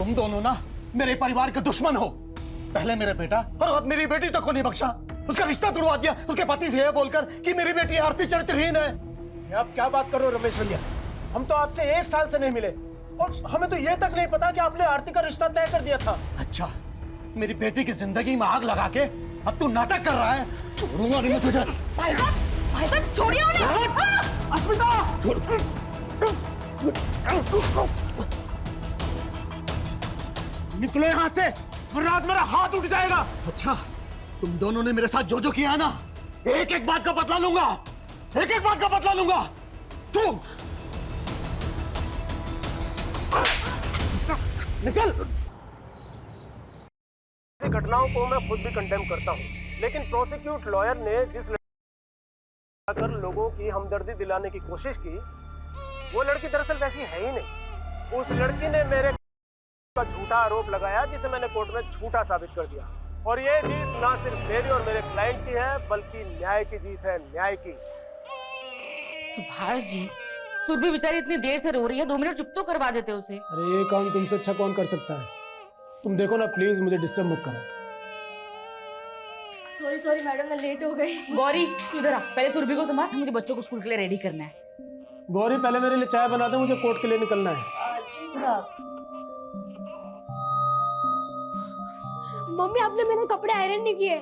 तुम दोनों ना मेरे परिवार के दुश्मन हो। पहले मेरा बेटा और अब मेरी बेटी तक को नहीं बख्शा। उसका रिश्ता तुड़वा दिया उसके पति से ये बोलकर कि मेरी बेटी आरती चरित्रहीन है। ये आप क्या बात कर रहे हो रमेश भैया? हम तो आपसे 1 साल से नहीं मिले और हमें तो ये तक नहीं पता कि आपने आरती का रिश्ता तय कर दिया था। अच्छा, मेरी बेटी की जिंदगी में आग लगा के अब तू नाटक कर रहा है। छोड़ूंगा नहीं मैं तुझे। भाई साहब छोड़िए उन्हें। अस्मिता! निकलो यहाँ से वरना आज मेरा हाथ उठ जाएगा। अच्छा, तुम दोनों ने मेरे साथ जो जो किया है ना, एक एक बात का बदला लूंगा, एक एक बात का बदला लूंगा। तू निकल। ऐसी घटनाओं को मैं खुद भी कंडेम करता हूँ, लेकिन प्रोसिक्यूट लॉयर ने जिस कर लोगों की हमदर्दी दिलाने की कोशिश की, वो लड़की दरअसल वैसी है ही नहीं। उस लड़की ने मेरे का झूठा आरोप लगाया जिसे मैंने कोर्ट में झूठा साबित कर दिया। और ये जीत ना सिर्फ मेरी और मेरे क्लाइंट की है बल्कि न्याय की जीत है, न्याय की। सुभाष जी, सुरभि बेचारी इतनी देर से रो रही है, 2 मिनट चुप तो करवा देते उसे। अरे ये काम तुमसे अच्छा कौन कर सकता है? तुम देखो ना, प्लीज मुझे डिस्टर्ब मत करो। सॉरी मैडम, मैं लेट हो गई। गौरी तू इधर आ, पहले सुरभि को संभाल, मुझे बच्चों को स्कूल के लिए रेडी करना है। गौरी पहले मेरे लिए चाय बना दे, मुझे कोर्ट के लिए निकलना है। जी साहब। मम्मी आपने मेरे कपड़े आयरन नहीं किए।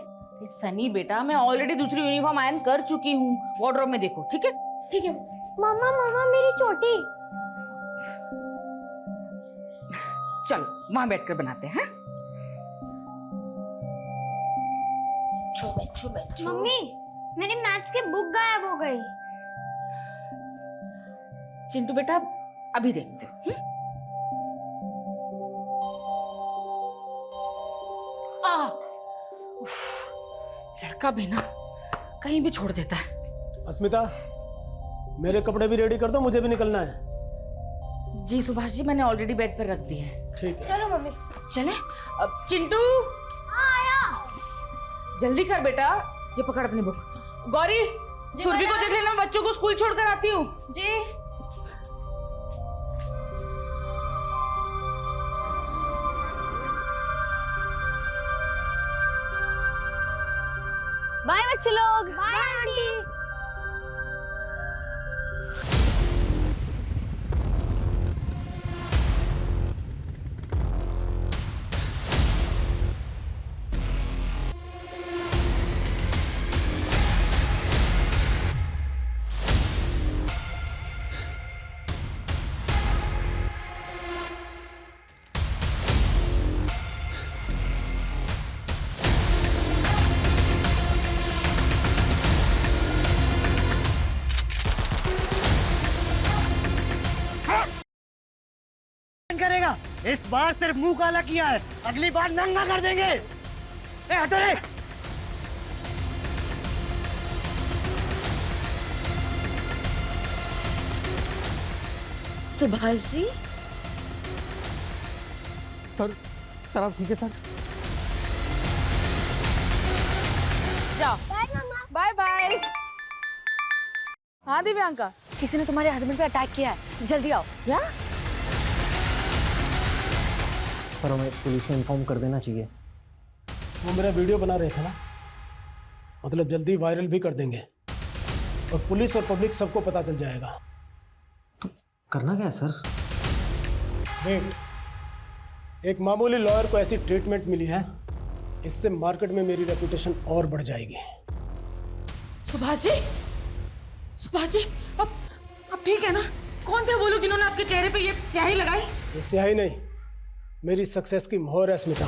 सनी बेटा, मैं ऑलरेडी दूसरी यूनिफॉर्म आयरन कर चुकी हूँ, वार्डरोब में देखो। ठीक है ठीक है। मामा मेरी चोटी। चलो वहां बैठकर बनाते हैं। मम्मी मेरी मैथ्स की बुक गायब हो गई। चिंटू बेटा अभी देखते हो। लड़का भी ना कहीं भी छोड़ देता है। अस्मिता, मेरे कपड़े भी रेडी कर दो, मुझे भी निकलना है। जी सुभाष जी, मैंने ऑलरेडी बेड पर रख दिए हैं। ठीक है। चलो मम्मी। चले अब। चिंटू आया। जल्दी कर बेटा, ये पकड़ अपनी बुक। गौरी सुरभि को देख लेना, बच्चों को स्कूल छोड़कर आती हूँ। जी। बाय बच्चे लोग। Bye aunty. करेगा इस बार सिर्फ मुंह काला किया है, अगली बार नंगा कर देंगे। ए हटो रे। सुभाष जी। सर आप ठीक है सर? जाओ। Bye bye. हाँ दिव्यांका, किसी ने तुम्हारे हस्बैंड पे अटैक किया है, जल्दी आओ। क्या? सर हमें पुलिस में इन्फॉर्म कर देना चाहिए। वो मेरा वीडियो बना रहे थे ना, मतलब जल्दी वायरल भी कर देंगे और पुलिस और पब्लिक सबको पता चल जाएगा। तो करना क्या है सर? वेट, एक मामूली लॉयर को ऐसी ट्रीटमेंट मिली है, इससे मार्केट में मेरी रेपुटेशन और बढ़ जाएगी। सुभाष जी, सुभाष जी, अब ठीक है ना? कौन थे वो लोग जिन्होंने आपके चेहरे पे ये स्याही लगाई? ये स्याही नहीं, मेरी सक्सेस की मोहर है स्मिता,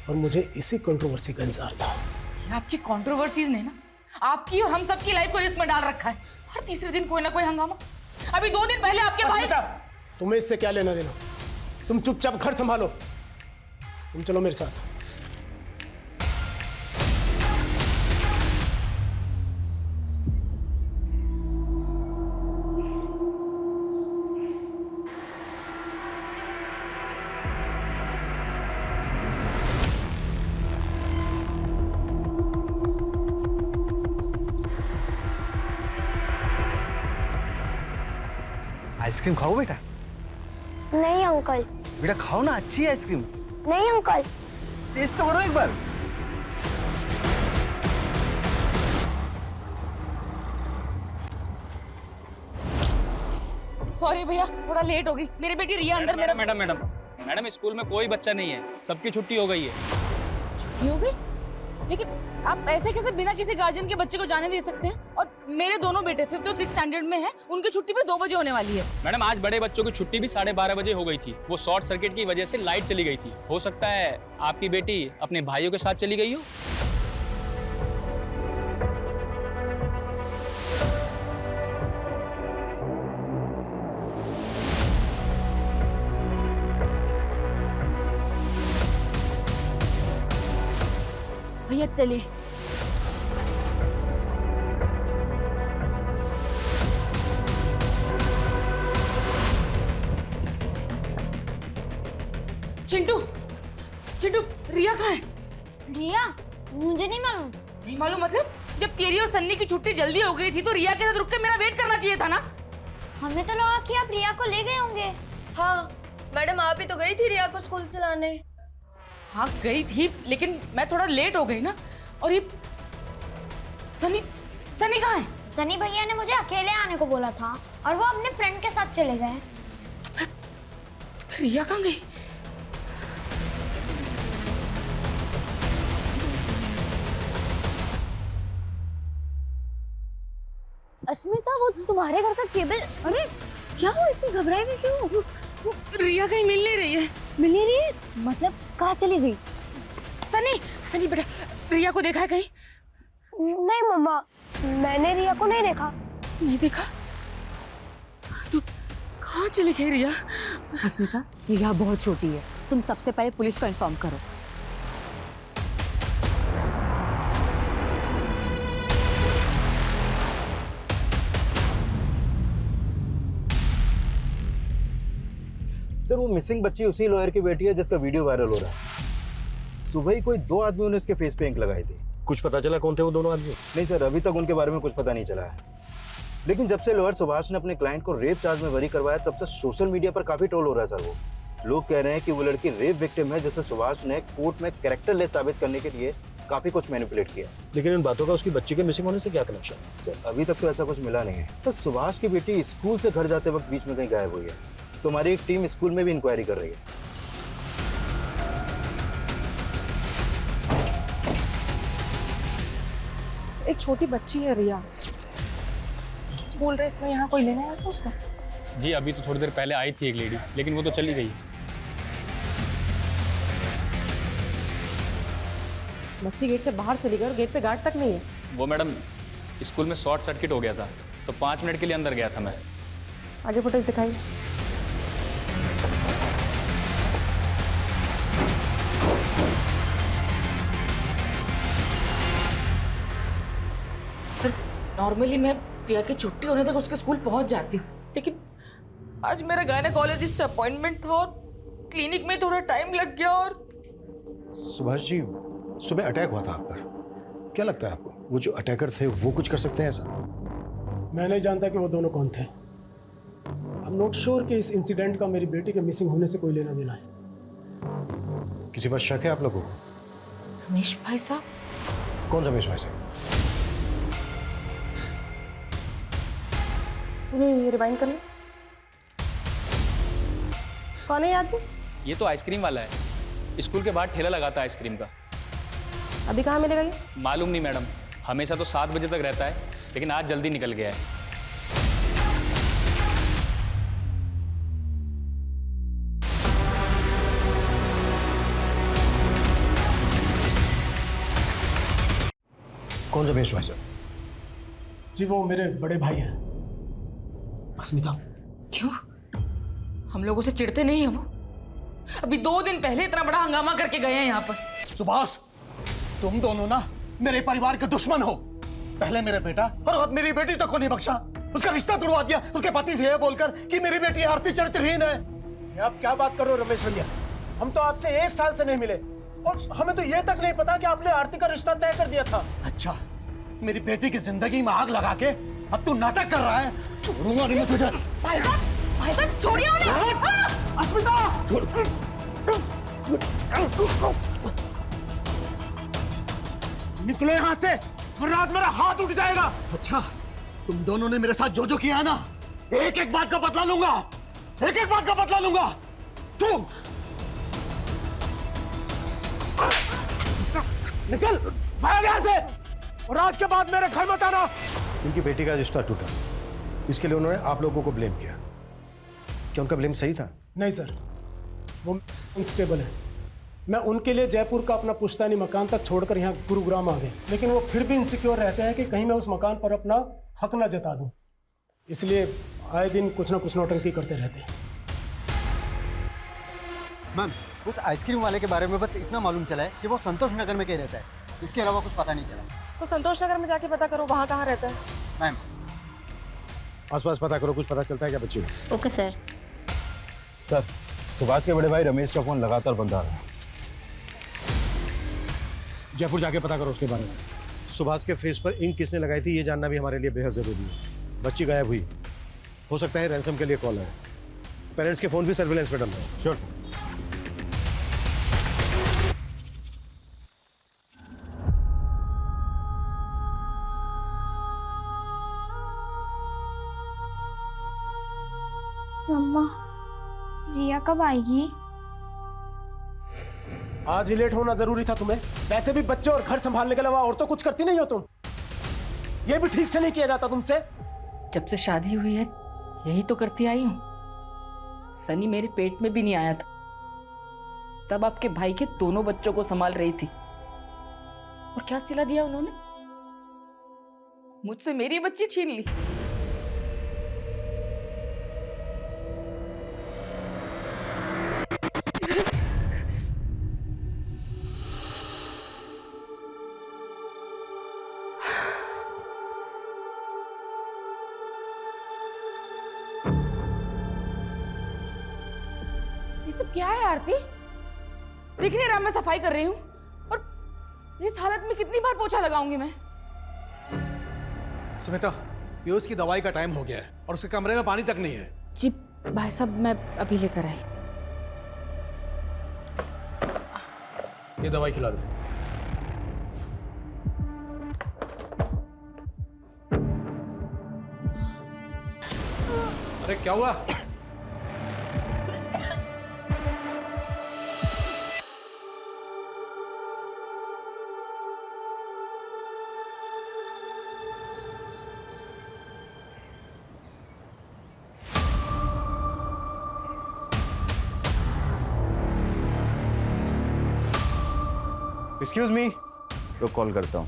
और मुझे इसी कंट्रोवर्सी का इंतजार था। ये आपकी कंट्रोवर्सीज ने ना आपकी और हम सबकी लाइफ को रिस्क में डाल रखा है। हर तीसरे दिन कोई ना कोई हंगामा। अभी 2 दिन पहले आपके भाई। स्मिता, तुम्हें इससे क्या लेना देना? तुम चुपचाप घर संभालो। तुम चलो मेरे साथ। आइसक्रीम खाओ बेटा। नहीं अंकल, बेटा खाओ ना, अच्छी है आइसक्रीम। नहीं अंकल। टेस्ट तो करो एक बार। सॉरी भैया, थोड़ा लेट हो गई। मेरी बेटी रिया अंदर मेरा मैडम स्कूल में कोई बच्चा नहीं है, सबकी छुट्टी हो गई है। छुट्टी हो गई? लेकिन आप ऐसे कैसे बिना किसी गार्जियन के बच्चे को जाने दे सकते हैं? और मेरे दोनों बेटे 5th और 6th स्टैंडर्ड में हैं, उनकी छुट्टी भी 2 बजे होने वाली है। मैडम आज बड़े बच्चों की छुट्टी भी 12:30 बजे हो गई थी। वो शॉर्ट सर्किट की वजह से लाइट चली गई थी। हो सकता है आपकी बेटी अपने भाइयों के साथ चली गई हो। भैया चलिए। चिंटू, चिंटू, रिया कहाँ है? रिया मुझे नहीं मालूम। नहीं मालूम मतलब? जब तेरी और सन्नी की छुट्टी जल्दी हो गई थी तो रिया के साथ रुक के मेरा वेट करना चाहिए था ना? हमें तो लगा कि आप रिया को ले गए होंगे। हाँ मैडम, आप ही तो गई थी रिया को स्कूल से लाने। हाँ गई थी, लेकिन मैं थोड़ा लेट हो गई ना। और ये सनी, सनी कहाँ है? सनी भैया ने मुझे अकेले आने को बोला था और वो अपने फ्रेंड के साथ चले गए। रिया कहाँ गई? अस्मिता, वो तुम्हारे घर का केबल। अरे क्या हुआ, इतनी घबराई हुई क्यों? रिया कहीं मिल नहीं रही है। मिल नहीं रही है? मतलब कहाँ चली गई? सनी, सनी बेटा, रिया को देखा है कहीं? नहीं मम्मा, मैंने रिया को नहीं देखा। नहीं देखा? तो कहाँ चली गई रिया? अस्मिता, रिया बहुत छोटी है, तुम सबसे पहले पुलिस को इन्फॉर्म करो। सर वो मिसिंग बच्ची उसी लॉयर की बेटी है जिसका वीडियो वायरल हो रहा है। सुबह ही कोई 2 आदमियों ने उसके फेस पे इंक लगाई थी। कुछ पता चला कौन थे वो दोनों आदमी? नहीं सर, अभी तक उनके बारे में कुछ पता नहीं चला है। लेकिन जब से लॉयर सुभाष ने अपने क्लाइंट को रेप चार्ज में बरी करवाया तब से सोशल मीडिया पर काफी ट्रोल हो रहा है सर। वो लोग कह रहे हैं कि वो लड़की रेप विक्टिम है, जिसे सुभाष ने कोर्ट में कैरेक्टरलेस साबित करने के लिए काफी कुछ मैनिपुलेट किया। लेकिन इन बातों का उसकी बच्ची के मिसिंग होने से क्या कनेक्शन? सर अभी तक तो ऐसा कुछ मिला नहीं है। तो सुभाष की बेटी स्कूल से घर जाते वक्त बीच में कहीं गायब हुई है। तो हमारी एक टीम स्कूल में भी इंक्वायरी कर रही है। एक छोटी बच्ची है रिया, स्कूल ड्रेस में यहाँ कोई लेने आया था उसको? जी अभी तो थोड़ी देर पहले आई थी एक लेडी, लेकिन वो तो चली गई। बच्ची गेट से बाहर चली गई और गेट पे गार्ड तक नहीं है। वो मैडम स्कूल में शॉर्ट सर्किट हो गया था, तो 5 मिनट के लिए अंदर गया था मैं। आगे फुटेज दिखाइए। सर नॉर्मली मैं रिया की छुट्टी होने तक उसके स्कूल पहुंच जाती हूँ, लेकिन आज मेरा गायनेकोलॉजिस्ट से अपॉइंटमेंट था और क्लिनिक में थोड़ा टाइम लग गया। और सुभाष जी, सुबह अटैक हुआ था आप पर, क्या लगता है आपको वो जो अटैकर थे वो कुछ कर सकते हैं ऐसा? मैं नहीं जानता कि वो दोनों कौन थे। आई एम नॉट श्योर कि इस इंसिडेंट का मेरी बेटी के मिसिंग होने से कोई लेना देना है। किसी पर शक है आप लोगों को? रमेश भाई साहब। कौन रमेश भाई साहब? ये रिवाइंड कर लो। कौन है ये आदमी? ये तो आइसक्रीम वाला है, स्कूल के बाहर ठेला लगाता है आइसक्रीम का। अभी कहाँ मिलेगा ये? मालूम नहीं मैडम, हमेशा तो 7 बजे तक रहता है, लेकिन आज जल्दी निकल गया है। कौन रमेश भाई साहब? जी वो मेरे बड़े भाई हैं, अस्मिता। क्यों? हम लोगों से चिढ़ते नहीं है वो? अभी 2 दिन पहले इतना बड़ा हंगामा करके गए हैं यहाँ पर। सुभाष, तुम दोनों ना मेरे परिवार के दुश्मन हो। पहले मेरा बेटा और अब मेरी बेटी तक को नहीं बख्शा। उसका रिश्ता तुड़वा दिया उसके पति से बोलकर कि मेरी बेटी आरती चरित्रहीन है। ये आप क्या बात कर रहे हो रमेश भैया? हम तो आपसे 1 साल से नहीं मिले और हमें तो ये तक नहीं पता कि आपने आरती का रिश्ता तय कर दिया था। अच्छा, मेरी बेटी की जिंदगी में आग लगा के अब तू नाटक कर रहा है। छोड़ूंगा नहीं मैं तुझे। भाई साहब, भाई साहब छोड़िए उन्हें। अस्मिता निकलो यहाँ से वरना आज मेरा हाथ उठ जाएगा। अच्छा तुम दोनों ने मेरे साथ जो जो किया है ना, एक एक बात का बदला लूंगा, एक एक बात का बदला लूंगा। तू निकल भाग यहाँ से, और आज के बाद मेरे घर मत आना। इनकी बेटी का रिश्ता टूटा, इसके लिए उन्होंने आप लोगों को ब्लेम किया। क्या उनका ब्लेम सही था? नहीं सर, वो अनस्टेबल है। मैं उनके लिए जयपुर का अपना पुश्तैनी मकान तक छोड़कर यहाँ गुरुग्राम आ गए, लेकिन वो फिर भी इनसिक्योर रहते हैं कि कहीं मैं उस मकान पर अपना हक ना जता दूं, इसलिए आए दिन कुछ ना कुछ नौटंकी करते रहते हैं। मैम, उस आइसक्रीम वाले के बारे में बस इतना मालूम चला है कि वो संतोष नगर में कहीं रहता है, इसके अलावा कुछ पता नहीं चला। तो संतोष नगर में जाके पता करो वहाँ कहाँ रहता है। मैम, आसपास पता करो, कुछ पता चलता है क्या बच्ची को? Okay sir. सर, सुभाष के बड़े भाई रमेश का फोन लगातार बंद आ रहा है। जयपुर जाके पता करो उसके बारे में। सुभाष के फेस पर इंक किसने लगाई थी ये जानना भी हमारे लिए बेहद जरूरी है। बच्ची गायब हुई, हो सकता है रैंसम के लिए कॉल है। पेरेंट्स के फोन भी सर्विलेंस पे डालना है। श्योर। मम्मा, रिया कब आएगी? आज ही लेट होना जरूरी था तुम्हें? वैसे भी बच्चे और घर संभालने के अलावा और तो कुछ करती नहीं हो तुम। ये भी ठीक से नहीं किया जाता तुमसे। जब से शादी हुई है यही तो करती आई हूँ। सनी मेरे पेट में भी नहीं आया था, तब आपके भाई के दोनों बच्चों को संभाल रही थी। और क्या सिला दिया उन्होंने? मुझसे मेरी बच्ची छीन ली। ये सब क्या है आरती? देख नहीं रहा मैं सफाई कर रही हूँ, और इस हालत में कितनी बार पोछा लगाऊंगी मैं? स्मिता, ये उसकी दवाई का टाइम हो गया है और उसके कमरे में पानी तक नहीं है। जी भाई साहब, मैं अभी लेकर आई। ये दवाई खिला दे। अरे क्या हुआ? एक्सक्यूज मी, तो कॉल करता हूँ।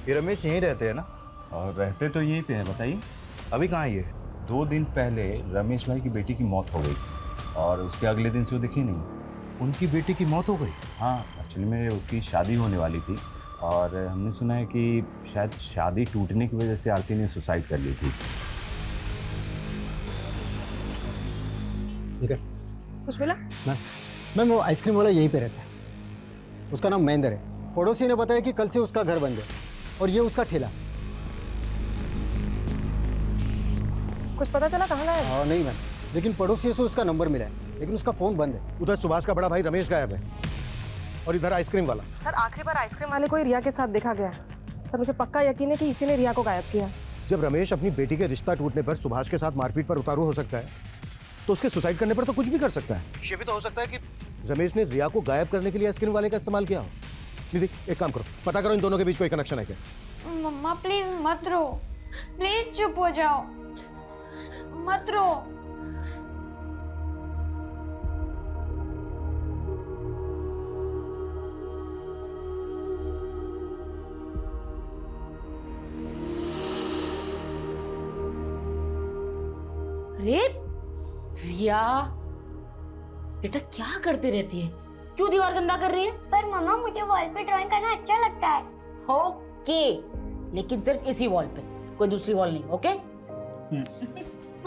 ये रमेश यहीं रहते हैं ना? और रहते तो यहीं पे हैं। बताइए अभी कहाँ है ये? 2 दिन पहले रमेश भाई की बेटी की मौत हो गई और उसके अगले दिन से वो दिखी नहीं। उनकी बेटी की मौत हो गई? हाँ, एक्चुअली में उसकी शादी होने वाली थी और हमने सुना है कि शायद शादी टूटने की वजह से आरती ने सुसाइड कर ली थी। ठीक है। कुछ मिला? मैम, वो आइसक्रीम वाला यहीं पे रहता है, उसका नाम महेंद्र है। पड़ोसी ने बताया कि कल से उसका घर बंद है और ये उसका ठेला। कुछ पता चला कहाँ गया? हाँ नहीं मैम, लेकिन पड़ोसी से उसका नंबर मिला है, लेकिन उसका फोन बंद है। उधर सुभाष का बड़ा भाई रमेश गायब है और इधर आइसक्रीम वाला। सर, आखिरी बार आइसक्रीम वाले को ही रिया के साथ देखा गया। सर, मुझे पक्का यकीन है कि इसी ने रिया को गायब किया। जब रमेश अपनी बेटी के रिश्ता टूटने पर सुभाष के साथ मारपीट पर उतारू हो सकता है, तो उसके सुसाइड करने पर तो कुछ भी कर सकता है। ये भी तो हो सकता है कि रमेश ने रिया को गायब करने के लिए आइसक्रीम वाले का इस्तेमाल किया हो। निधि, एक काम करो, पता करो इन दोनों के बीच कोई कनेक्शन है क्या। मम्मा प्लीज मत रो, प्लीज चुप हो जाओ, मत रो। अरे रिया बेटा, क्या करती रहती है? क्यों दीवार गंदा कर रही है? पर मम्मा, मुझे वॉल पे ड्राइंग करना अच्छा लगता है। ओके, लेकिन सिर्फ इसी वॉल पे, कोई दूसरी वॉल नहीं। ओके?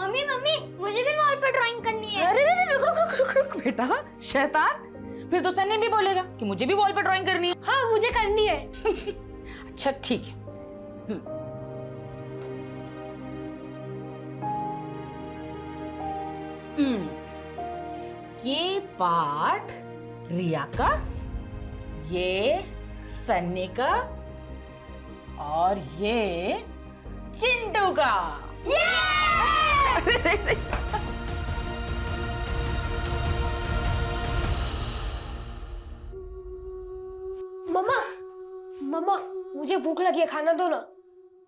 मम्मी मम्मी, मुझे भी वॉल पे ड्राइंग करनी है। अरे रुक रुक रुक रुक रुक बेटा, शैतान। फिर तो सनी भी बोलेगा कि मुझे भी वॉल पे ड्राइंग करनी है। हाँ, मुझे करनी है। अच्छा ठीक है। ये पार्ट रिया का, ये सन्नी का और ये चिंटू का। मम्मा मम्मा मुझे भूख लगी है, खाना दो ना।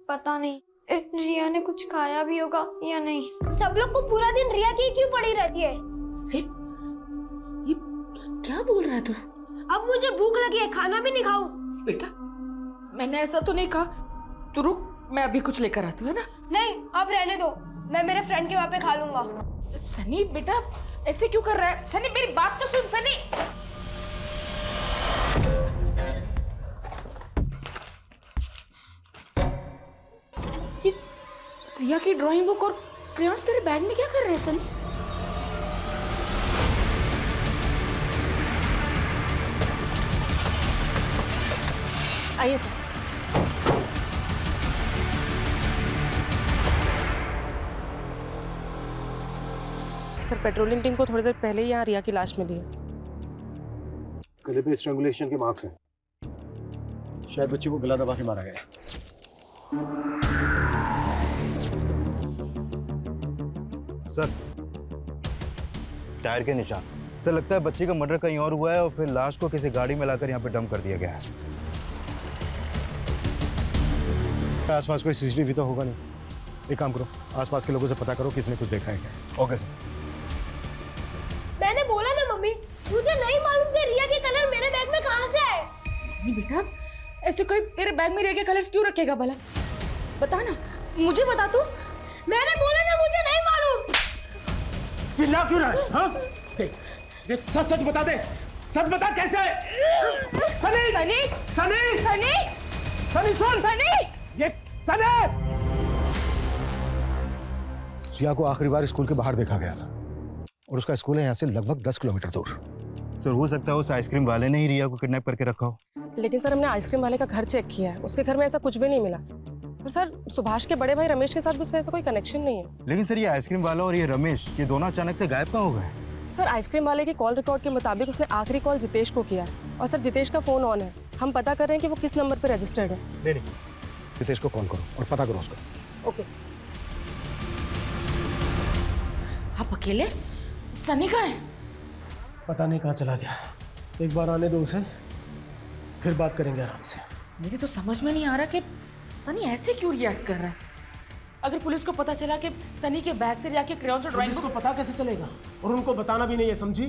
पता नहीं रिया ने कुछ खाया भी होगा या नहीं। सब लोग को पूरा दिन रिया की क्यों पड़ी रहती है? ये क्या बोल रहा है तू? अब मुझे भूख लगी है, खाना भी नहीं खाऊं। बेटा मैंने ऐसा तो नहीं कहा। तू रुक, मैं अभी कुछ लेकर आती हूँ, है ना? नहीं अब रहने दो, मैं मेरे फ्रेंड के वहाँ पे खा लूंगा। सनी बेटा ऐसे क्यों कर रहा है? सनी मेरी बात तो सुन सनी। ये रिया की ड्राइंग बुक और क्रेयॉन्स तेरे बैग में क्या कर रहे हैं सनी? आइए सर। सर पेट्रोलिंग टीम को थोड़ी देर पहले ही यहाँ रिया की लाश मिली है। गले पे स्ट्रैंगुलेशन के मार्क्स हैं। शायद बच्ची को गला दबा के मारा गया। सर टायर के निशान। सर लगता है बच्ची का मर्डर कहीं और हुआ है और फिर लाश को किसी गाड़ी में लाकर यहाँ पे डंप कर दिया गया है। आसपास कोई सीसीटीवी तो होगा नहीं। एक काम करो, आसपास के लोगों से पता करो किसने कुछ देखा है क्या। Okay sir. मैंने बोला ना मम्मी, मुझे नहीं मालूम कि रिया के कलर मेरे बैग में कहाँ से आए। सनी बेटा ऐसे कोई तेरे बैग में रिया के कलर्स क्यों रखेगा भला? बता ना, मुझे बता तू। मैंने बोला ना मुझे नहीं मालूम। चिल्ला क्यों रहा है? हाँ? ये सच सच बता दे, सच बता कैसे? सनी सनी सनी सनी सनी सुन, सनी ये सनी। रिया को आखिरी बार स्कूल के बाहर देखा गया था और उसका स्कूल है यहाँ से लगभग 10 किलोमीटर दूर। सर हो सकता है उस आइसक्रीम वाले ने ही रिया को किडनैप करके रखा हो। लेकिन सर हमने आइसक्रीम वाले का घर चेक किया है, उसके घर में ऐसा कुछ भी नहीं मिला। और सर सुभाष के बड़े भाई रमेश के साथ भी उसका ऐसा कोई कनेक्शन नहीं है। लेकिन सर ये आइसक्रीम वाला और ये रमेश, ये दोनों अचानक से गायब कहाँ हो गए? सर आइसक्रीम वाले की कॉल रिकॉर्ड के मुताबिक उसने आखिरी कॉल जितेश को किया और सर जितेश का फोन ऑन है। हम पता कर रहे हैं कि वो किस नंबर पर रजिस्टर्ड है। नहीं जितेश को कॉल करो और पता करो उसको। Okay sir. आप अकेले? सनी का है? पता नहीं कहाँ चला गया। एक बार आने दो उसे, फिर बात करेंगे आराम से। मेरी तो समझ में नहीं आ रहा कि सनी ऐसे क्यों रिएक्ट कर रहा है। अगर पुलिस को पता चला कि सनी के बैग से रिया के क्रेयॉन्स और ड्राइंग पुलिस को पता कैसे चलेगा? और उनको बताना भी नहीं है, समझी?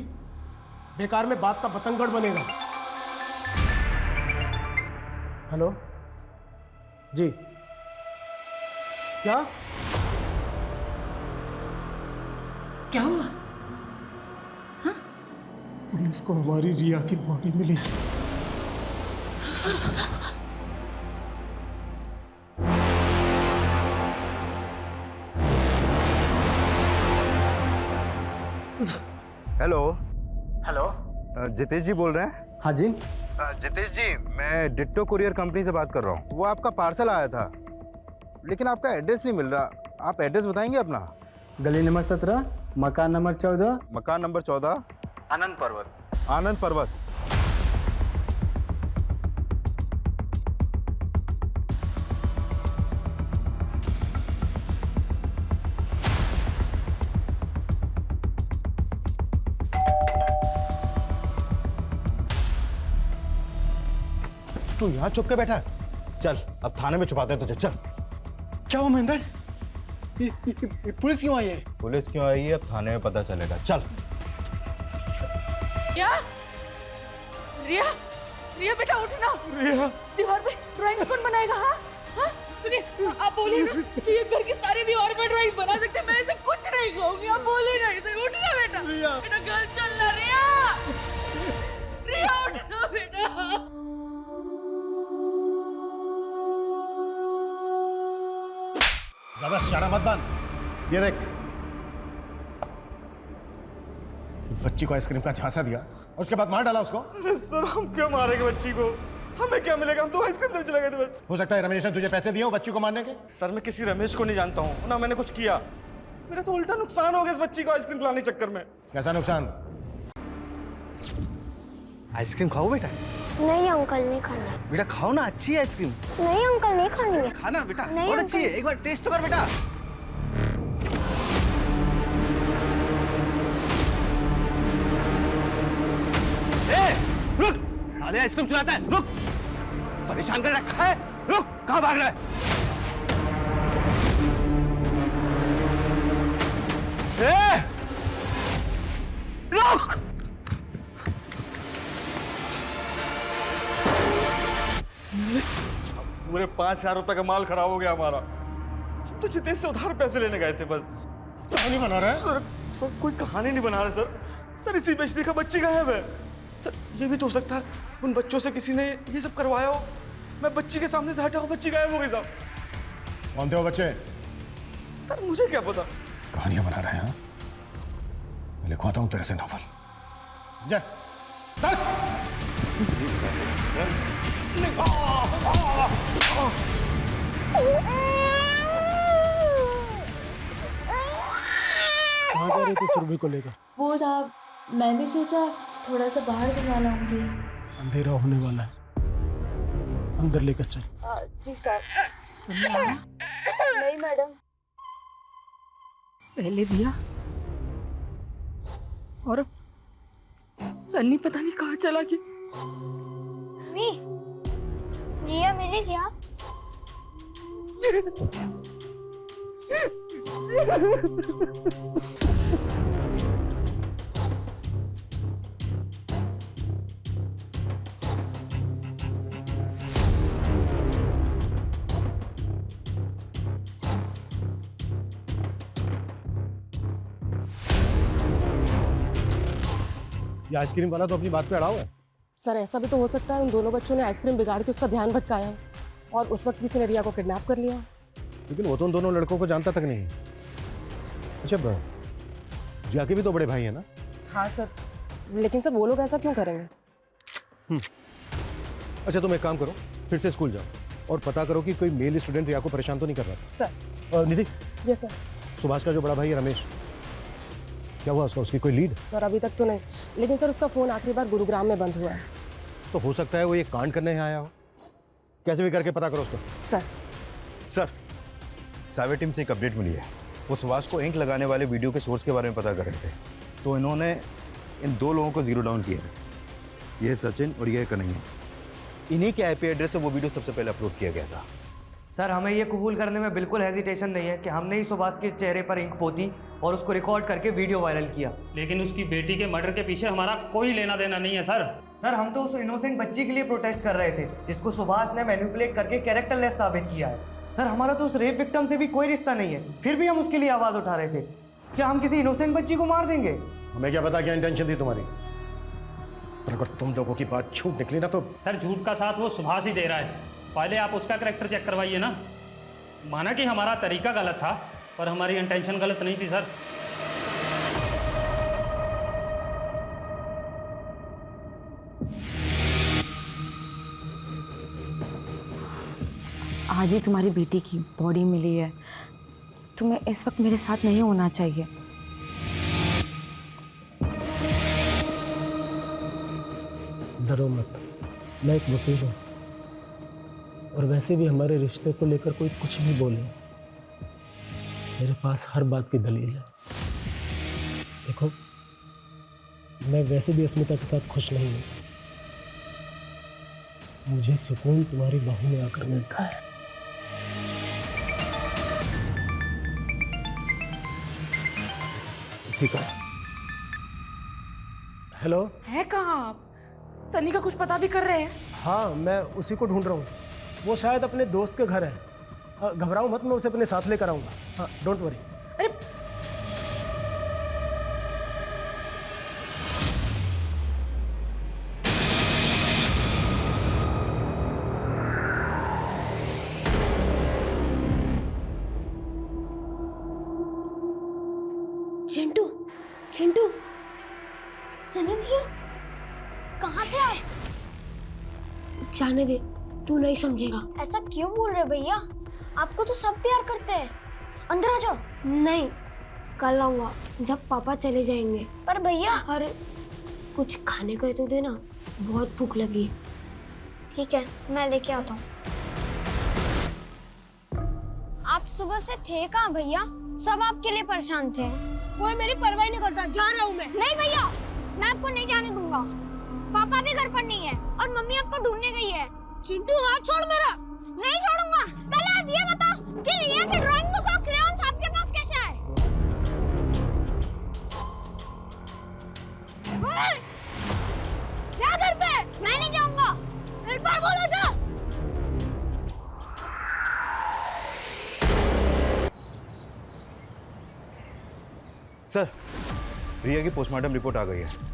बेकार में बात का बतंगड़ बनेगा। हेलो जी, क्या क्या हुआ? पुलिस को हमारी रिया की बॉडी मिली। हेलो हेलो जितेश जी बोल रहे हैं? हाँ जी। जितेश जी मैं डिट्टो कुरियर कंपनी से बात कर रहा हूँ। वो आपका पार्सल आया था लेकिन आपका एड्रेस नहीं मिल रहा। आप एड्रेस बताएंगे अपना? गली नंबर 17, मकान नंबर 14, मकान नंबर 14, आनंद पर्वत। आनंद पर्वत। तू यहाँ चुप के बैठा है? चल अब थाने में छुपाते हैं तुझे। चल। क्या हुआ महेंद्र? ये पुलिस क्यों आई है? पुलिस क्यों आई है अब थाने में पता चलेगा। चल। क्या? रिया रिया बेटा उठना। रिया दीवार पे ड्राइंग्स कौन बनाएगा? हाँ हाँ सुनिए, आप बोलिए ना कि ये घर की सारी दीवार पे ड्राइंग बना सकते हैं। मैं ऐसे कुछ नहीं कहूंगी। आप बोलिए ना इसे। उठना बेटा। बेटा घर चलना। रिया रिया उठना बेटा। ज्यादा शाना मत बन। ये देख, बच्ची को आइसक्रीम का झांसा दिया और उसके बाद मार डाला उसको। अरे सर हम क्यों मारेंगे बच्ची को? हमें क्या मिलेगा? हम तो आइसक्रीम देने चले गए थे बस। हो सकता है रमेश ने तुझे पैसे दिए हो बच्ची को मारने के। सर मैं किसी रमेश को नहीं जानता हूँ, ना मैंने कुछ किया। मेरा तो उल्टा नुकसान हो गया इस बच्ची को आइसक्रीम खिलाने के चक्कर में। कैसा नुकसान? आइसक्रीम खाओ बेटा। नहीं अंकल, नहीं खाना। बेटा खाओ ना, अच्छी है आइसक्रीम। नहीं अंकल, नहीं खानी है। खाना बेटा, नहीं बहुत अच्छी अंकल। है, एक बार टेस्ट तो कर बेटा। रुक, साले आइसक्रीम चुराता है, रुक। परेशान कर रखा है, रुक, कहाँ भाग रहा है? रुक। पूरे 5,000 रुपए का माल खराब हो गया हमारा। हम तो जितेश से उधार पैसे लेने गए थे बस। कहानी बना रहा है? सर कोई कहानी नहीं बना रहा सर। सर इसी बेचने का बच्ची गायब है। सर ये भी तो हो सकता है उन बच्चों से किसी ने ये सब करवाया हो। मैं बच्ची के सामने से हटा हूँ, बच्ची गायब हो गई साहब। कौन थे वो बच्चे? सर मुझे क्या पता। कहानियां बना रहे हैं? मैं लिखवाता हूँ तेरे से नॉवल। जा, दस। कहाँ जा रहे थे सुरभि को लेकर? वो साहब, मैंने सोचा थोड़ा सा बाहर घुमा लाऊंगी। अंधेरा होने वाला है, अंदर लेकर चल। जी सर। नहीं मैडम। पहले दिया और अब सन्नी पता नहीं कहाँ चला गया। मी, रिया मिली क्या? ये आइसक्रीम वाला तो अपनी बात पे अड़ा हुआ है। सर ऐसा भी तो हो सकता है उन दोनों बच्चों ने आइसक्रीम बिगाड़ के उसका ध्यान भटकाया और उस वक्त किसी ने रिया को किडनैप कर लिया। लेकिन वो तो उन दोनों लड़कों को जानता तक नहीं। अच्छा, रिया के भी तो बड़े भाई हैं ना? हाँ सर, लेकिन सर वो लोग ऐसा क्यों करेंगे? अच्छा तुम एक काम करो, फिर से स्कूल जाओ और पता करो कि कोई मेल स्टूडेंट रिया को परेशान तो नहीं कर रहा था। Sir. Nidhi. Yes sir. Subhash का जो बड़ा भाई है रमेश, क्या हुआ उसका? उसकी कोई लीड? सर अभी तक तो नहीं, लेकिन सर उसका फोन आखिरी बार गुरुग्राम में बंद हुआ है। तो हो सकता है वो ये कांड करने यहाँ आया हो। कैसे भी करके पता करो उसको। सर साइबर टीम से एक अपडेट मिली है। वो सुभाष को इंक लगाने वाले वीडियो के सोर्स के बारे में पता कर रहे थे, तो इन्होंने इन 2 लोगों को जीरो डाउन किया है। ये है सचिन और ये है कन्हैया। इन्हीं के आईपी एड्रेस से वो वीडियो सबसे पहले अपलोड किया गया था। सर हमें ये कबूल करने में बिल्कुल हेजिटेशन नहीं है कि हमने ही सुभाष के चेहरे पर इंक पोती और उसको रिकॉर्ड करके वीडियो वायरल किया। लेकिन उसकी बेटी के मर्डर के पीछे हमारा कोई लेना देना नहीं है सर। सर हम तो उस इनोसेंट बच्ची के लिए प्रोटेस्ट कर रहे थे जिसको सुभाष ने मैनिपुलेट करके कैरेक्टरलेस साबित किया है। सर हमारा तो उस रेप विक्टिम से भी कोई रिश्ता नहीं है, फिर भी हम उसके लिए आवाज़ उठा रहे थे। क्या हम किसी इनोसेंट बच्ची को मार देंगे? हमें क्या पता क्या इंटेंशन थी तुम्हारी, पर अगर तुम लोगों की बात झूठ निकली ना तो। सर झूठ का साथ वो सुभाष ही दे रहा है। पहले आप उसका कैरेक्टर चेक करवाइए ना। माना कि हमारा तरीका गलत था, पर हमारी इंटेंशन गलत नहीं थी सर। आज ही तुम्हारी बेटी की बॉडी मिली है, तुम्हें इस वक्त मेरे साथ नहीं होना चाहिए। डरो मत, मैं एक वकील हूँ और वैसे भी हमारे रिश्ते को लेकर कोई कुछ भी बोले, मेरे पास हर बात की दलील है। देखो, मैं वैसे भी अस्मिता के साथ खुश नहीं हूँ। मुझे सुकून तुम्हारी बाहों में आकर मिलता है। उसी का। हेलो। है कहाँ आप? सनी का कुछ पता भी कर रहे हैं? हाँ, मैं उसी को ढूंढ रहा हूँ। वो शायद अपने दोस्त के घर है। घबराओ मत, मैं उसे अपने साथ लेकर आऊँगा। हाँ, डोंट वरी। अरे चिंटू, चिंटू, सनी भैया, कहाँ थे आप? जाने दे, तू नहीं समझेगा। ऐसा क्यों बोल रहे भैया? आपको तो सब प्यार करते हैं। अंदर आ जाओ। नहीं, कल आऊंगा जब पापा चले जाएंगे। पर भैया। अरे कुछ खाने को तो देना, बहुत भूख लगी है। ठीक है, मैं लेके आता हूँ। आप सुबह से थे कहाँ भैया? सब आपके लिए परेशान थे। कोई मेरी परवाह नहीं करता, जा रहा हूँ मैं। नहीं भैया, मैं आपको नहीं जाने दूंगा। पापा भी घर पर नहीं है और मम्मी आपको ढूंढने गई है। चिंटू हाथ छोड़ मेरा। नहीं छोड़ूंगा। पहले आप ये बताओ कि रिया की ड्राइंग बुक और क्रेयॉन्स आपके पास कैसे आए? क्या करते? मैं नहीं जाऊंगा। एक बार बोला जा। सर, रिया की पोस्टमार्टम रिपोर्ट आ गई है।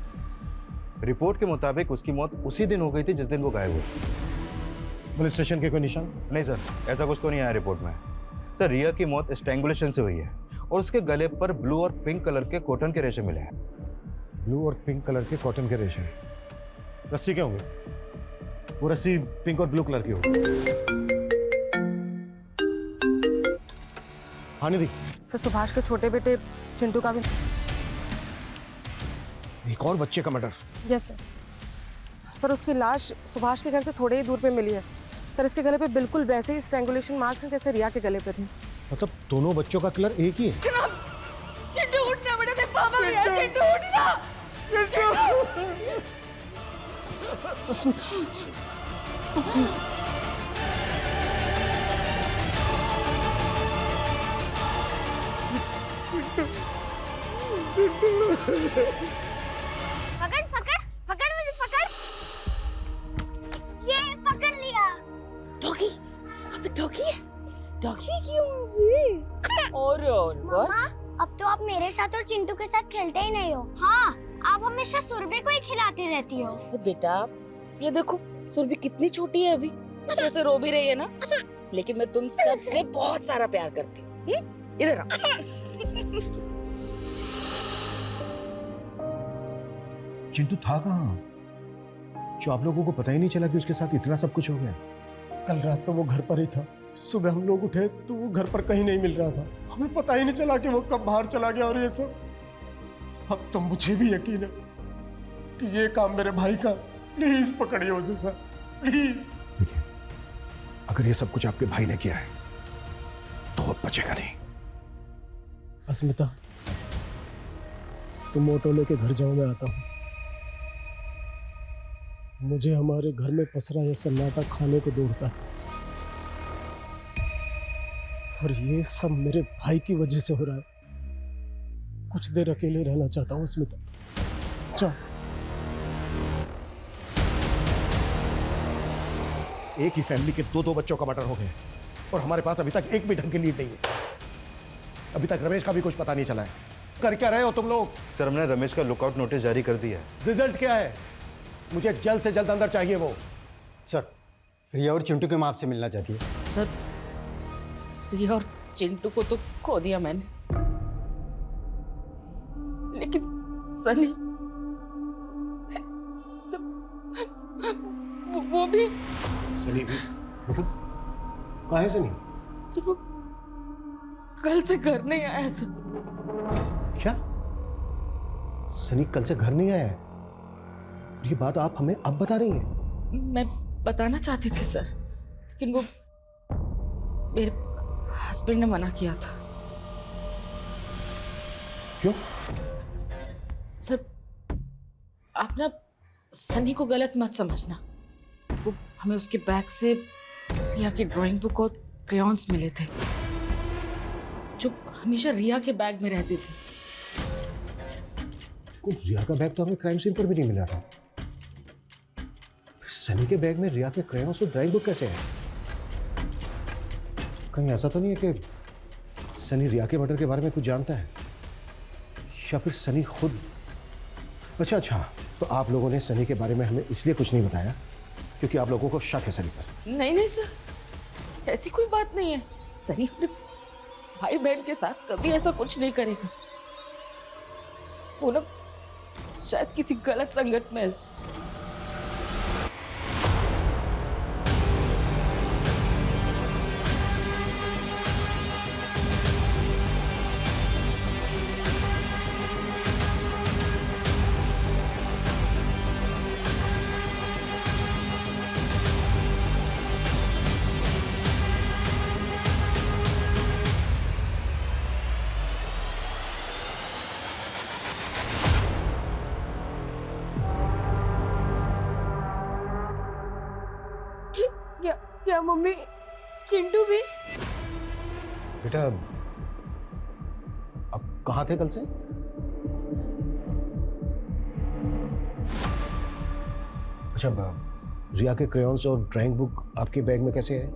रिपोर्ट के मुताबिक उसकी मौत उसी दिन हो गई थी जिस दिन वो गायब हुई। पुलिस स्टेशन के कोई निशान? नहीं सर, ऐसा कुछ तो नहीं आया रिपोर्ट में। सर, रिया की मौत स्ट्रैंगुलेशन से हुई है और उसके गले पर ब्लू और पिंक कलर के कॉटन के रेशे मिले हैं। ब्लू और पिंक कलर के कॉटन के रेशे? रस्सी क्या होंगे? वो रस्सी पिंक और ब्लू कलर की होगी। हाँ निधि। सर सुभाष के छोटे बेटे चिंटू का भी। एक और बच्चे का मर्डर? Yes sir. सर उसकी लाश सुभाष के घर से थोड़े ही दूर पे मिली है। सर इसके गले पे बिल्कुल वैसे ही स्ट्रैंगुलेशन मार्क्स हैं जैसे रिया के गले पे थे। मतलब दोनों बच्चों का कलर एक ही है? चिंटू उठना बेटा, तेरे पापा भी है। चिंटू उठना। पकड़ पकड़ पकड़ मुझे, पकड़। ये पकड़ लिया। डॉगी, अबे डॉगी है। डॉगी क्यों? और मम्मा, अब तो आप मेरे साथ और चिंटू के साथ खेलते ही नहीं हो। हाँ, आप हमेशा सुरभि को ही खिलाती रहती हो। बेटा ये देखो, सुरभि कितनी छोटी है अभी, जैसे रो भी रही है ना, लेकिन मैं तुम सबसे बहुत सारा प्यार करती हूँ। इधर आओ। चिंटू था कहाँ जो आप लोगों को पता ही नहीं चला कि उसके साथ इतना सब कुछ हो गया? कल रात तो वो घर पर ही था। सुबह हम लोग उठे तो वो घर पर कहीं नहीं मिल रहा था। हमें पता ही नहीं चला कि वो कब बाहर चला गया। और ये सब अब तो मुझे भी यकीन है कि ये काम मेरे भाई का। प्लीज पकड़िए उसे सर, प्लीज। देखिए, अगर ये सब कुछ आपके भाई ने किया है तो वो बचेगा नहीं। अस्मिता, तुम ऑटो लेके घर जाओ, मैं आता हूँ। मुझे हमारे घर में पसरा यह सन्नाटा खाने को दौड़ता है, और ये सब मेरे भाई की वजह से हो रहा है। कुछ देर अकेले रहना चाहता हूँ अस्मिता, जाओ। एक ही फैमिली के दो बच्चों का मर्डर हो गया और हमारे पास अभी तक एक भी ढंग की लीड नहीं है। अभी तक रमेश का भी कुछ पता नहीं चला है। कर क्या रहे हो तुम लोग? सर, हमने रमेश का लुकआउट नोटिस जारी कर दिया है। रिजल्ट क्या है? मुझे जल्द से जल्द अंदर चाहिए वो। सर, रिया और चिंटू की माँ आपसे मिलना चाहती है। सर, रिया और चिंटू को तो खो दिया मैंने, लेकिन सनी वो भी। सनी भी? मतलब कहाँ है सनी? सर वो कल से घर नहीं आया सर। क्या? सनी कल से घर नहीं आया है? ये बात आप हमें अब बता रही हैं? मैं बताना चाहती थी सर, लेकिन वो मेरे हस्बैंड ने मना किया था। क्यों? सर, आप ना सनी को गलत मत समझना। वो हमें उसके बैग से रिया की ड्राइंग बुक और क्रेयॉन्स मिले थे, जो हमेशा रिया के बैग में रहती थी। रिया का बैग तो हमें क्राइम सीन पर भी नहीं मिला था। सनी के बैग में रिया के क्रेयॉन्स और ड्राइंग बुक कैसे है? कहीं ऐसा तो नहीं है कि सनी रिया के मर्डर के बारे में कुछ जानता है, या फिर सनी खुद? अच्छा, तो आप लोगों ने सनी के बारे में हमें इसलिए कुछ नहीं बताया क्योंकि आप लोगों को शक है सनी पर? नहीं सर, ऐसी कोई बात नहीं है। सनी अपने भाई बहन के साथ कभी ऐसा कुछ नहीं करेगा। वो ना शायद किसी गलत संगत में है। क्या मम्मी चिंटू भी? बेटा अब कहाँ थे कल से? अच्छा रिया के क्रेयॉन्स और ड्राइंग बुक आपके बैग में कैसे है?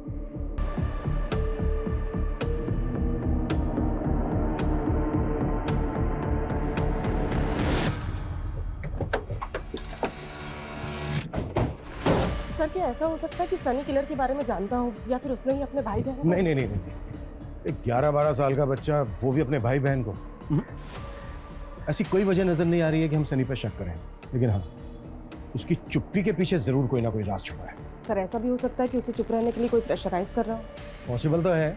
सर क्या ऐसा हो सकता है कि सनी किलर के बारे में जानता हो या फिर उसने ही अपने भाई बहन को? नहीं। एक 11-12 साल का बच्चा, वो भी अपने भाई बहन को। ऐसी कोई वजह नजर नहीं आ रही है कि हम सनी पर शक करें, लेकिन हाँ उसकी चुप्पी के पीछे जरूर कोई ना कोई राज छुपा है। सर ऐसा भी हो सकता है कि उसे चुप रहने के लिए कोई प्रेशराइज कर रहा हो। पॉसिबल तो है,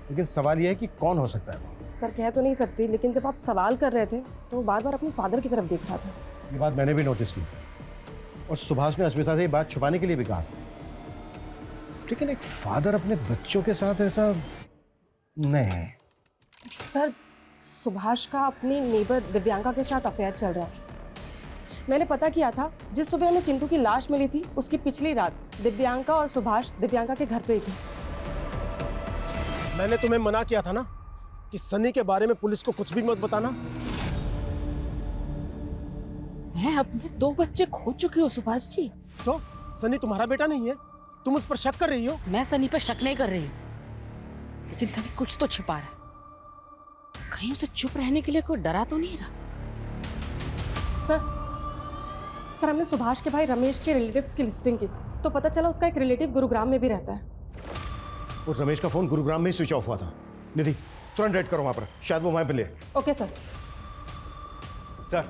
लेकिन सवाल यह है कि कौन हो सकता है वो। सर कह तो नहीं सकती, लेकिन जब आप सवाल कर रहे थे तो वो बार बार अपने फादर की तरफ देख रहा था। ये बात मैंने भी नोटिस की और सुभाष ने अस्मिता से ये बात छुपाने के लिए भी कहा, लेकिन एक फादर अपने बच्चों के साथ ऐसा नहीं। सर सुभाष का अपनी नेबर दिव्यांका के साथ अफेयर चल रहा है। मैंने पता किया था, जिस सुबह हमें चिंटू की लाश मिली थी उसकी पिछली रात दिव्यांका और सुभाष दिव्यांका के घर पे ही थे। मैंने तुम्हें मना किया था ना कि सनी के बारे में पुलिस को कुछ भी मत बताना। मैं अपने 2 बच्चे खो चुकी हूँ सुभाष जी। तो सनी तुम्हारा बेटा नहीं है? तुम उस पर शक कर रही हो? मैं सनी पर शक नहीं कर रही, लेकिन सनी कुछ तो छिपा रहा है। कहीं उसे चुप रहने के लिए कोई डरा तो नहीं रहा? सर हमने सुभाष के भाई रमेश के रिलेटिव्स की लिस्टिंग की तो पता चला उसका एक रिलेटिव गुरुग्राम में भी रहता है। और रमेश का फोन गुरुग्राम में ही स्विच ऑफ हुआ था। निधि तुरंत रेड करो वहां पर, शायद वो वहां पे ले। Okay sir. सर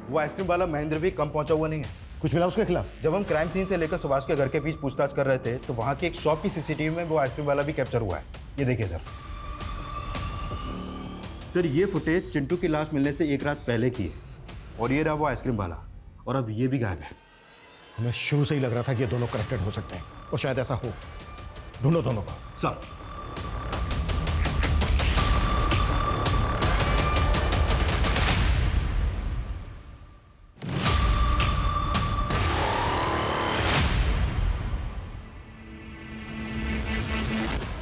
वो आइसक्रीम वाला महेंद्र भी कम पहुंचा हुआ नहीं है। कुछ मिला उसके खिलाफ? जब हम क्राइम सीन से लेकर सुभाष के घर के बीच पूछताछ कर रहे थे तो वहां की एक शॉप की सीसीटीवी में वो आइसक्रीम वाला भी कैप्चर हुआ है। ये देखिए सर ये फुटेज चिंटू की लाश मिलने से 1 रात पहले की है और ये रहा वो आइसक्रीम वाला, और अब ये भी गायब है। हमें शुरू से ही लग रहा था कि ये दोनों कनेक्टेड हो सकते हैं और शायद ऐसा हो। ढूंढो दोनों को। सर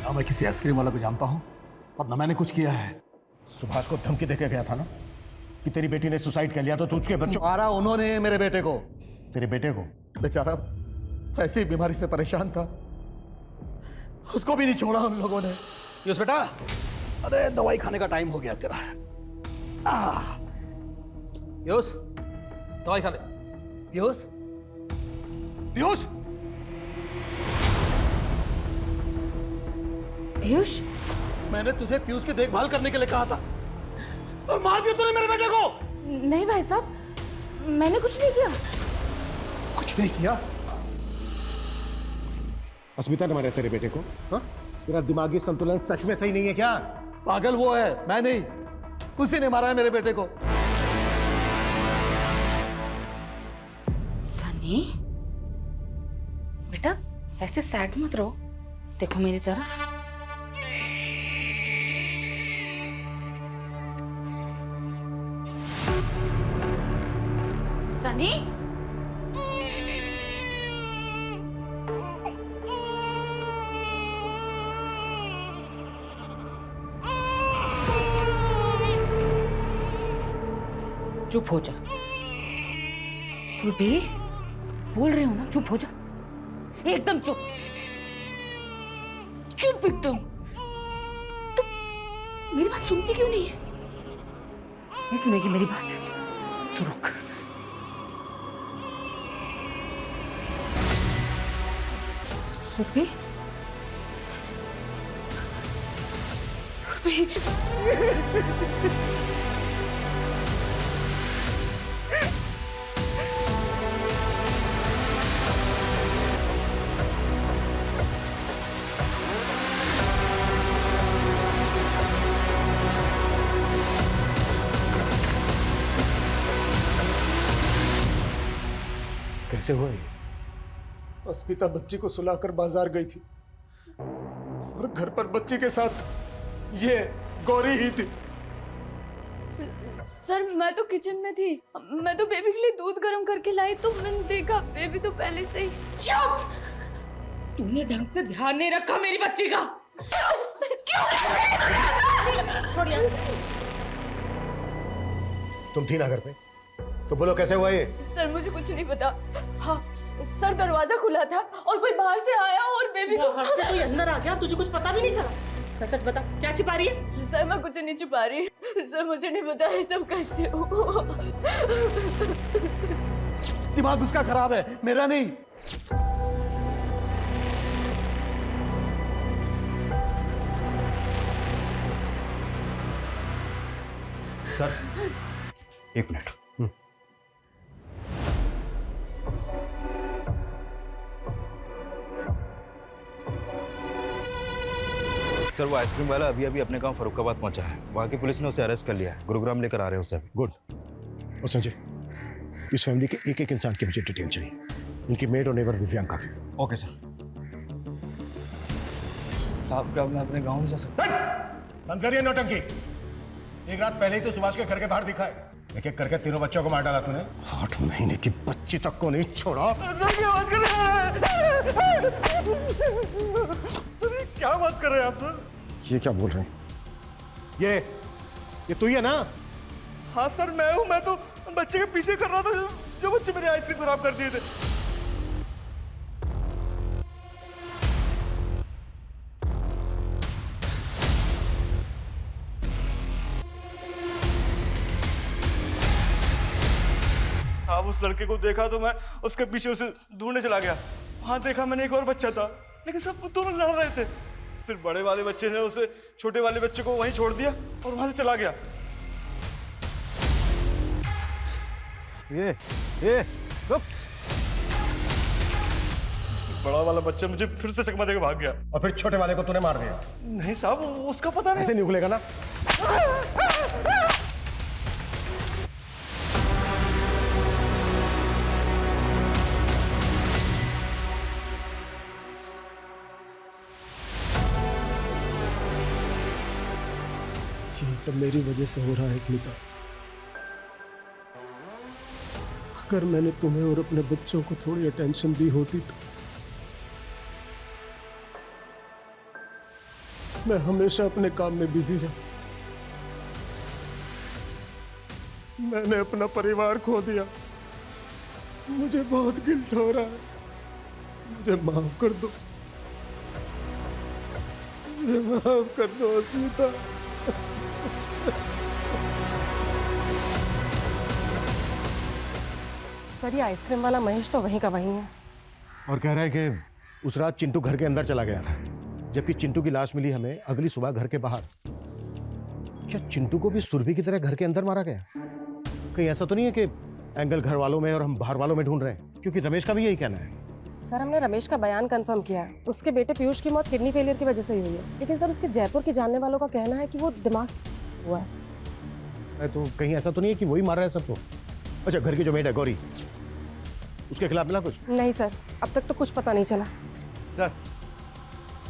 ना मैं किसी आइसक्रीम वाला को जानता हूं और ना मैंने कुछ किया है। सुभाष को धमकी देके गया था ना कि तेरी बेटी ने सुसाइड कर लिया तो तू उसके बच्चों। मारा उन्होंने मेरे बेटे को। तेरे बेटे को? बेचारा ऐसी बीमारी से परेशान था, उसको भी नहीं छोड़ा उन लोगों ने। पीयूष बेटा, अरे दवाई खाने का टाइम हो गया तेरा। पीयूष दवाई खा ले। पीयूष पीयूष पीयूष, मैंने तुझे पीयूष की देखभाल करने के लिए कहा था और मार दिया तूने मेरे बेटे को। नहीं भाई साहब, मैंने कुछ नहीं किया। कुछ नहीं किया? अस्मिता ने मारा तेरे बेटे को? हाँ? तेरा दिमागी संतुलन सच में सही नहीं है क्या? पागल वो है, मैं नहीं। उसी ने मारा है मेरे बेटे को। सनी बेटा ऐसे सैड मत रहो, देखो मेरी तरफ। सनी चुप हो जा। बे बोल रहे हो ना, चुप हो जा, एकदम चुप, चुप एकदम। तो मेरी बात सुनती क्यों नहीं है? नहीं सुनेगी मेरी बात तो रुक। सुरभि, कैसे हुआ ये? अस्मिता बच्ची को सुलाकर बाजार गई थी और घर पर बच्ची के साथ ये गौरी ही थी। सर मैं तो किचन में थी, मैं तो बेबी के लिए दूध गर्म करके लाई तो मैंने देखा बेबी तो पहले से ही। चुप! तूने ढंग से ध्यान नहीं रखा मेरी बच्ची का। छोड़िए। तुम थी ना घर पे, तो बोलो कैसे हुआ ये? सर मुझे कुछ नहीं पता। हाँ सर दरवाजा खुला था और कोई बाहर से आया और बेबी को बाहर से कोई अंदर आ गया और तुझे कुछ पता भी नहीं चला। सच सच बता, क्या छिपा रही है? सर मैं कुछ नहीं छिपा रही। सर मुझे नहीं पता ये सब कैसे हुआ। दिमाग उसका खराब है, मेरा नहीं। सर एक मिनट। सर वो आइसक्रीम वाला अभी अभी अपने गांव फरुखाबाद पहुंचा है। वहां की पुलिस ने उसे अरेस्ट कर लिया है। गुरुग्राम लेकर आ रहे हैं उसे अभी। गुड। और संजय, इस फैमिली के एक एक इंसान की मुझे डिटेल चाहिए, उनकी मेड और नेबर दिव्यांका की। Okay sir. साहब क्या मैं अपने गांव नहीं जा सकता? बंद करिए नौटंकी। एक रात पहले ही तो सुभाष के घर के बाहर दिखा है। एक एक करके तीनों बच्चों को मार डाला तूने। 8 महीने की बच्ची तक को नहीं छोड़ा। क्या बात कर रहे हैं आप सर? ये क्या बोल रहे हैं? ये तू ही है ना? हाँ सर मैं हूँ। मैं तो बच्चे के पीछे कर रहा था जो बच्चे मेरी आइसक्रीम खराब कर दिए थे। साहब उस लड़के को देखा तो मैं उसके पीछे उसे ढूंढने चला गया। वहां देखा मैंने एक और बच्चा था, लेकिन सब दोनों लड़ रहे थे। फिर बड़े वाले बच्चे ने उसे छोटे वाले बच्चे को वहीं छोड़ दिया और वहां से चला गया। ये रुक। बड़ा वाला बच्चा मुझे फिर से चकमा देकर भाग गया। और फिर छोटे वाले को तूने मार दिया? नहीं साहब उसका पता नहीं। ऐसे नहीं उगलेगा ना। ये सब मेरी वजह से हो रहा है स्मिता। अगर मैंने तुम्हें और अपने बच्चों को थोड़ी अटेंशन दी होती तो मैं हमेशा अपने काम में बिजी रहा। मैंने अपना परिवार खो दिया। मुझे बहुत गिल्ट हो रहा है। मुझे माफ कर दो। मुझे माफ कर दो स्मिता। सर ये आइसक्रीम वाला महेश तो वहीं का वहीं है। और कह रहा है कि उस रात चिंटू घर के अंदर चला गया था, जबकि चिंटू की लाश मिली हमें अगली सुबह घर के बाहर। क्या चिंटू को भी सुरभि की तरह घर के अंदर मारा गया? कहीं ऐसा तो नहीं है कि एंगल घर वालों में और हम बाहर वालों में ढूंढ रहे हैं? क्योंकि रमेश का भी यही कहना है। सर हमने रमेश का बयान कंफर्म किया है। उसके बेटे पीयूष की मौत किडनी फेलियर की वजह से ही हुई है, लेकिन सर उसके जयपुर के जानने वालों का कहना है कि वो दिमाग से हुआ है। तो कहीं ऐसा तो नहीं है कि वही मार रहा है सबको? अच्छा, घर की जो मेड है गौरी, उसके खिलाफ मिला कुछ? नहीं सर, अब तक तो कुछ पता नहीं चला। सर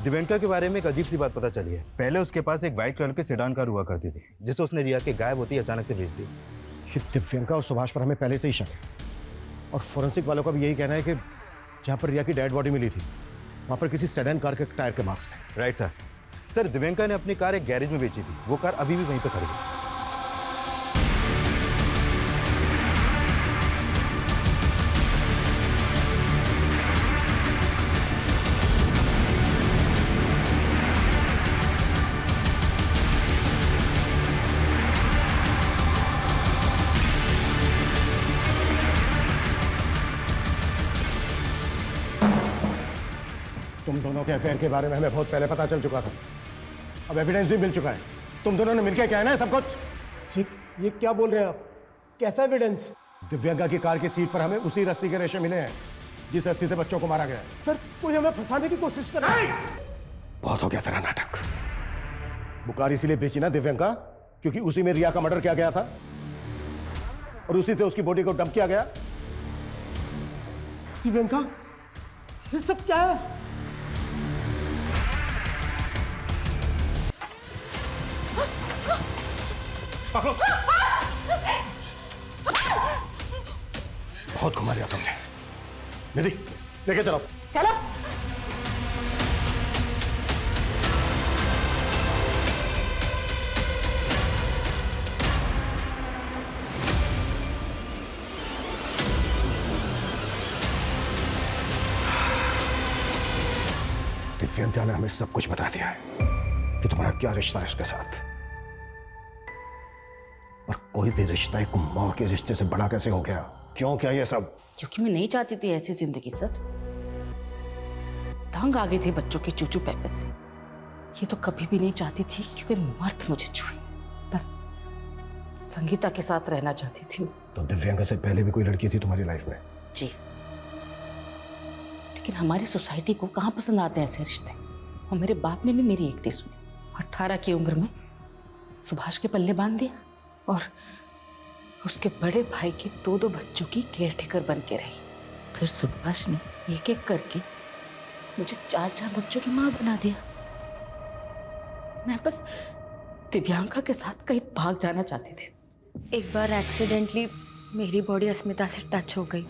दिव्यांका के बारे में एक अजीब सी बात पता चली है। पहले उसके पास एक व्हाइट कलर की सेडान कार हुआ करती थी, जिसे उसने रिया के गायब होती अचानक से बेच दी। ये दिव्यांका और सुभाष पर हमें पहले से ही शक है, और फोरेंसिक वालों का भी यही कहना है कि जहाँ पर रिया की डेड बॉडी मिली थी वहाँ पर किसी सेडान कार के टायर के मार्क्स थे। Right sir. सर दिव्यांका ने अपनी कार एक गैरेज में बेची थी। वो कार अभी भी वहीं पर खड़ी है। तुम दोनों के अफेयर के बारे में हमें बहुत पहले पता चल चुका था। अब एविडेंस भी मिल चुका है। तुम दोनों ने मिलकर क्या है ना सब कुछ। ये क्या बोल रहे हैं आप? कैसा एविडेंस? दिव्यांका की कार की सीट पर हमें उसी रस्सी के रेशे मिले हैं जिस रस्सी से बच्चों को मारा गया है। सर कोई हमें फंसाने की कोशिश कर रहा है। बहुत हो गया तेरा नाटक। वो कार इसीलिए बेची ना दिव्यांका, क्योंकि उसी में रिया का मर्डर किया गया था और उसी से उसकी बॉडी को डंप किया गया। दिव्यांका, ये सब क्या है? पकड़ो। बहुत घुमा लिया तुमने। निधि लेके चलो। चलो। दिव्यंका ने हमें सब कुछ बता दिया है कि तुम्हारा क्या रिश्ता है उसके साथ। और कोई भी रिश्ता एक माँ के रिश्ते से बड़ा कैसे हो गया? क्यों क्या ये सब? क्योंकि मैं नहीं चाहती थी ऐसी जिंदगी सर। तंग आ गई थी बच्चों के चूचू पैपे से। ये तो कभी भी नहीं चाहती थी क्योंकि मर्द मुझे छुए। बस संगीता के साथ रहना चाहती थी। तो दिव्यांका से पहले भी कोई लड़की थी तुम्हारी लाइफ में? जी, लेकिन हमारी सोसाइटी को कहाँ पसंद आते हैं ऐसे रिश्ते। और मेरे बाप ने भी मेरी एक नहीं सुनी। 18 की उम्र में सुभाष के पल्ले बांध दिया और उसके बड़े भाई के 2 बच्चों की केयरटेकर बन के रही। फिर सुभाष ने एक एक करके मुझे 4 बच्चों की माँ बना दिया। मैं बस दिव्यांका के साथ कहीं भाग जाना चाहती थी। एक बार एक्सीडेंटली मेरी बॉडी अस्मिता से टच हो गई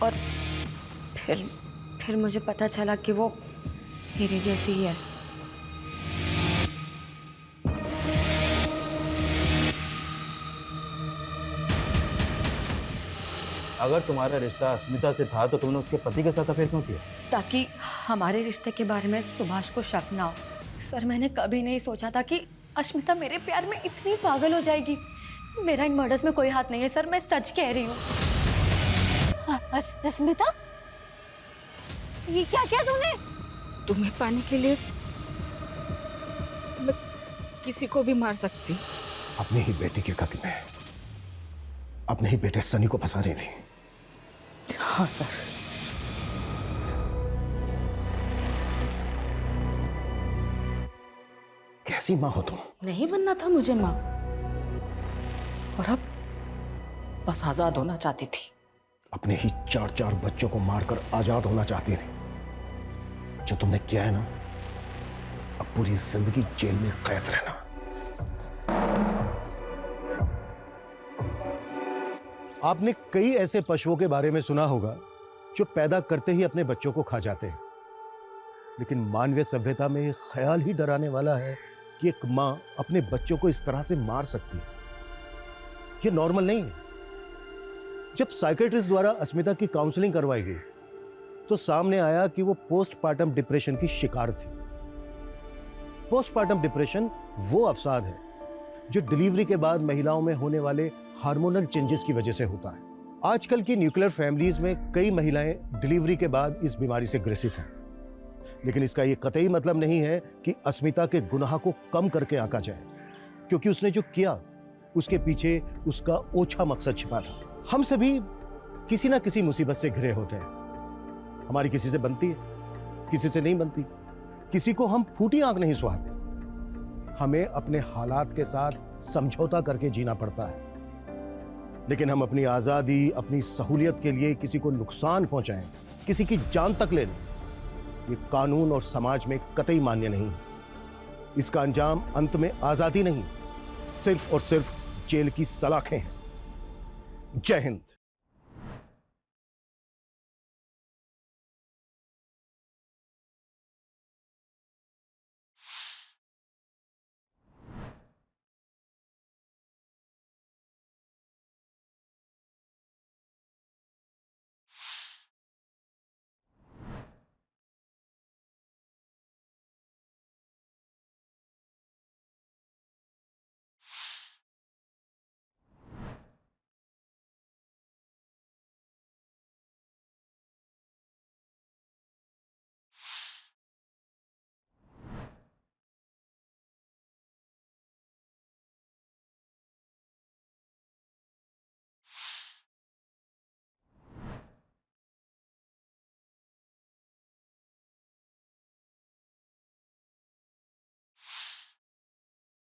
और फिर मुझे पता चला कि वो मेरी जैसी ही है। अगर तुम्हारा रिश्ता अस्मिता से था तो तुमने उसके पति के साथ अफेयर क्यों किया? ताकि हमारे रिश्ते के बारे में सुभाष को शक ना हो। सर, मैंने कभी नहीं सोचा था कि अस्मिता मेरे प्यार में इतनी पागल हो जाएगी। मेरा इन मर्डर्स में कोई हाथ नहीं है सर, मैं सच कह रही हूँ। अस्मिता, ये क्या किया तूने? तुम्हें पाने के लिए मैं किसी को भी मार सकती। अपनी ही बेटी के कत्ल में अपने ही बेटे सनी को फंसा रही थी। हाँ सर। कैसी माँ हो तुम? नहीं बनना था मुझे माँ, और अब बस आजाद होना चाहती थी। अपने ही 4 बच्चों को मारकर आजाद होना चाहती थी। जो तुमने किया है ना, अब पूरी जिंदगी जेल में कैद रहना। आपने कई ऐसे पशुओं के बारे में सुना होगा जो पैदा करते ही अपने बच्चों को खा जाते हैं, लेकिन मानवीय सभ्यता में ख्याल ही डराने वाला है कि एक मां अपने बच्चों को इस तरह से मार सकती है। ये नॉर्मल नहीं है। जब साइकेट्रिस्ट द्वारा अस्मिता की काउंसलिंग करवाई गई तो सामने आया कि वो पोस्टपार्टम डिप्रेशन की शिकार थी। पोस्टपार्टम डिप्रेशन वो अवसाद है जो डिलीवरी के बाद महिलाओं में होने वाले हार्मोनल चेंजेस की वजह से होता है। आजकल की न्यूक्लियर फैमिलीज में कई महिलाएं डिलीवरी के बाद इस बीमारी से ग्रसित हैं, लेकिन इसका यह कतई मतलब नहीं है कि अस्मिता के गुनाह को कम करके आंका जाए, क्योंकि उसने जो किया उसके पीछे उसका ओछा मकसद छिपा था। हम सभी किसी ना किसी मुसीबत से घिरे होते हैं। हमारी किसी से बनती है, किसी से नहीं बनती। किसी को हम फूटी आंख नहीं सुहाते। हमें अपने हालात के साथ समझौता करके जीना पड़ता है, लेकिन हम अपनी आजादी, अपनी सहूलियत के लिए किसी को नुकसान पहुंचाएं, किसी की जान तक ले लें, ये कानून और समाज में कतई मान्य नहीं है। इसका अंजाम अंत में आजादी नहीं, सिर्फ और सिर्फ जेल की सलाखें हैं। जय हिंद।